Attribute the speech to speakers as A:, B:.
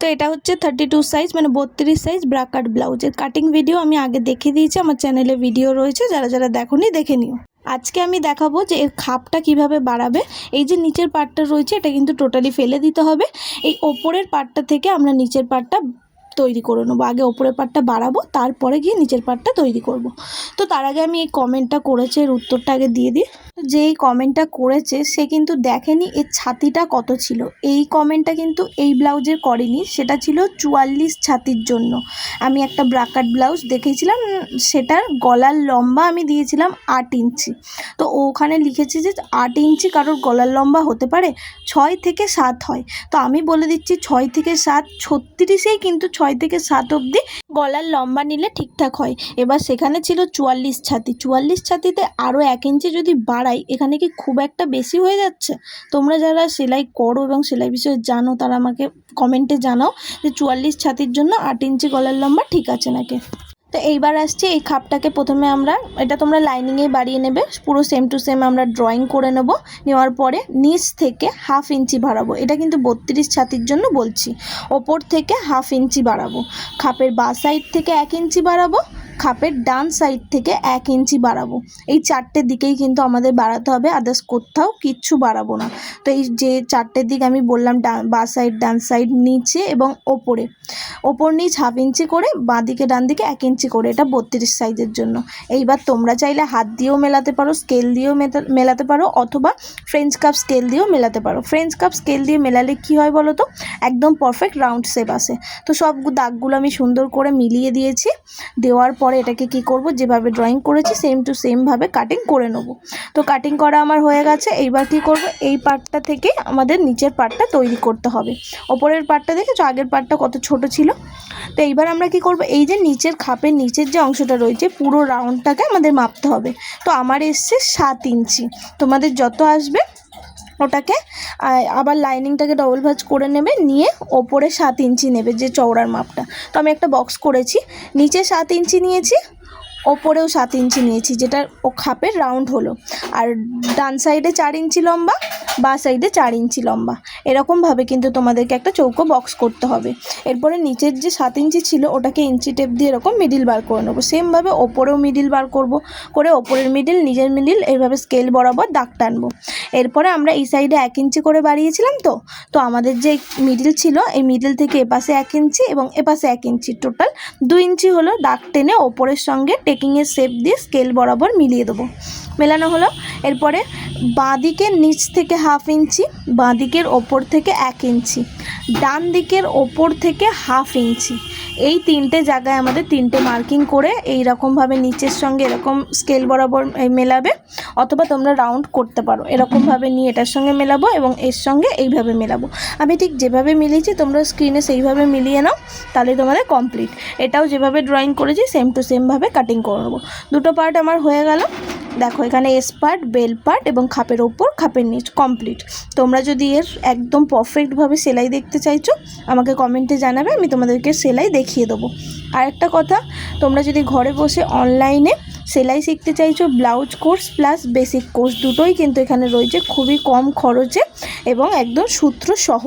A: তো এটা হচ্ছে 32 সাইজ মানে 32 সাইজ ব্রাকাট ব্লাউজের কাটিং ভিডিও আমি আগে দেখিয়ে দিয়েছি, আমার চ্যানেলে ভিডিও রয়েছে, যারা যারা দেখোনি দেখে নিও। আজকে আমি দেখাবো যে এর খাপটা কিভাবে বাড়াবে। এই যে নিচের পার্টটা রয়েছে এটা কিন্তু টোটালি ফেলে দিতে হবে। এই ওপরের পার্টটা থেকে আমরা নিচের পার্টটা তৈরি করে নেবো। আগে ওপরের পার্টটা বাড়াবো, তারপরে গিয়ে নিচের পার্টটা তৈরি করব। তো তার আগে আমি এই কমেন্টটা করেছে এর উত্তরটা আগে দিয়ে দিই। যে এই কমেন্টটা করেছে সে কিন্তু দেখেনি এর ছাতিটা কত ছিল। এই কমেন্টটা কিন্তু এই ব্লাউজের করেনি, সেটা ছিল 44 ছাতির জন্য। আমি একটা ব্রাকাট ব্লাউজ দেখেছিলাম, সেটার গলার লম্বা আমি দিয়েছিলাম 8 ইঞ্চি। তো ওখানে লিখেছে যে 8 ইঞ্চি কারোর গলার লম্বা হতে পারে, 6 থেকে 7 হয়। তো আমি বলে দিচ্ছি 6 থেকে 7 36এই কিন্তু 6 থেকে 7 অবধি গলার লম্বা নিলে ঠিকঠাক হয়। এবার সেখানে ছিল 44 ছাতি, 44 ছাতিতে আরও 1 ইঞ্চি যদি বাড়াই, এখানে কি খুব একটা বেশি হয়ে যাচ্ছে? তোমরা যারা সেলাই করো এবং সেলাই বিষয়ে জানো তারা আমাকে কমেন্টে জানাও যে 44 ছাতির জন্য 8 ইঞ্চি গলার লম্বা ঠিক আছে নাকি। তো এইবার আসছে এই খাপটাকে প্রথমে আমরা, এটা তোমরা লাইনিংয়ে বাড়িয়ে নেবে, পুরো সেম টু সেম আমরা ড্রয়িং করে নেব। নেওয়ার পরে নিচ থেকে 1/2 ইঞ্চি বাড়াবো, এটা কিন্তু 32 ছাতির জন্য বলছি। ওপর থেকে 1/2 ইঞ্চি বাড়াবো, খাপের বাঁ সাইড থেকে 1 ইঞ্চি বাড়াবো, খাপের ডান সাইড থেকে 1 ইঞ্চি বাড়াবো। এই চারটে দিকেই কিন্তু আমাদের বাড়াতে হবে, আদার্স কোথাও কিচ্ছু বাড়াবো না। তো এই যে চারটে দিক আমি বললাম, বাঁ সাইড, ডান সাইড, নিচে এবং ওপরে, ওপর নিচ 1/2 ইঞ্চি করে, বাঁ দিকে ডান দিকে 1 ইঞ্চি করে, এটা 32 সাইজের জন্য। এইবার তোমরা চাইলে হাত দিয়েও মেলাতে পারো, স্কেল দিয়েও মেলাতে পারো, অথবা ফ্রেঞ্চ কাপ স্কেল দিয়েও মেলাতে পারো। ফ্রেঞ্চ কাপ স্কেল দিয়ে মেলালে কী হয় বলো তো, একদম পারফেক্ট রাউন্ড শেপ আসে। তো সব দাগগুলো আমি সুন্দর করে মিলিয়ে দিয়েছি। দেওয়ার পরে এটাকে কি করব, যেভাবে ড্রয়িং করেছি সেম টু সেমভাবে কাটিং করে নেব। তো কাটিং করা আমার হয়ে গেছে। এইবার কি করব, এই পার্টটা থেকে আমাদের নিচের পার্টটা তৈরি করতে হবে। ওপরের পার্টটা দেখেছো, আগের পার্টটা কত ছোট ছিল। তো এইবার আমরা কি করব, এই যে নিচের খাপের নিচের যে অংশটা রয়েছে পুরো রাউন্ডটাকে আমাদের মাপতে হবে। তো আমার এসছে 7 ইঞ্চি, তোমাদের যত আসবে ওটাকে আবার লাইনিংটাকে ডবল ভাঁজ করে নেবে, নিয়ে ওপরে 7 ইঞ্চি নেবে যে চওড়ার মাপটা। তো আমি একটা বক্স করেছি, নিচে 7 ইঞ্চি নিয়েছি, ওপরেও 7 ইঞ্চি নিয়েছি, যেটা ও খাপের রাউন্ড হলো। আর ডান সাইডে 4 ইঞ্চি লম্বা, বাঁ সাইডে 4 ইঞ্চি লম্বা, এরকমভাবে কিন্তু তোমাদেরকে একটা চৌকো বক্স করতে হবে। এরপরে নিচের যে 7 ইঞ্চি ছিল ওটাকে ইঞ্চি টেপ দিয়ে এরকম মিডিল বার করে নেবো। সেমভাবে ওপরেও মিডিল বার করব, করে ওপরের মিডিল, নিজের মিডিল, এইভাবে স্কেল বরাবর দাগ টানবো। এরপরে আমরা এই সাইডে 1 ইঞ্চি করে বাড়িয়েছিলাম, তো আমাদের যে মিডিল ছিল এই মিডিল থেকে এপাশে 1 ইঞ্চি এবং এপাশে 1 ইঞ্চি, টোটাল 2 ইঞ্চি হলো। দাগ টেনে ওপরের সঙ্গে টেকিংয়ের শেপ দিয়ে স্কেল বরাবর মিলিয়ে দেবো। মেলানো হলো। এরপরে বাঁ দিকের নিচ থেকে 1/2 ইঞ্চি, বাঁ দিকের ওপর থেকে 1 ইঞ্চি, ডান দিকের ওপর থেকে 1/2 ইঞ্চি, এই 3টে জায়গায় আমাদের 3টে মার্কিং করে এই রকমভাবে নিচের সঙ্গে এরকম স্কেল বরাবর মেলাবে, অথবা তোমরা রাউন্ড করতে পারো। এরকমভাবে নিয়ে এটার সঙ্গে মেলাবো এবং এর সঙ্গে এইভাবে মেলাবো। আমি ঠিক যেভাবে মিলিয়েছি তোমরা স্ক্রিনে সেইভাবে মিলিয়ে নাও, তাহলে তোমাদের কমপ্লিট। এটাও যেভাবে ড্রয়িং করেছি সেম টু সেমভাবে কাটিং করে নেবো। দুটো পার্ট আমার হয়ে গেল। দেখো এখানে এস পার্ট, বেল পার্ট এবং খাপের ওপর, খাপের নিচ কমপ্লিট। তোমরা যদি এর একদম পারফেক্টভাবে সেলাই দেখতে চাইছো আমাকে কমেন্টে জানাবে, আমি তোমাদেরকে সেলাই দেখিয়ে দেবো। আর একটা কথা, তোমরা যদি ঘরে বসে অনলাইনে সেলাই শিখতে চাইছো, blouse course plus basic course দুটোই কিন্তু এখানে রয়েছে, খুবই কম খরচে এবং একদম সূত্র সহ।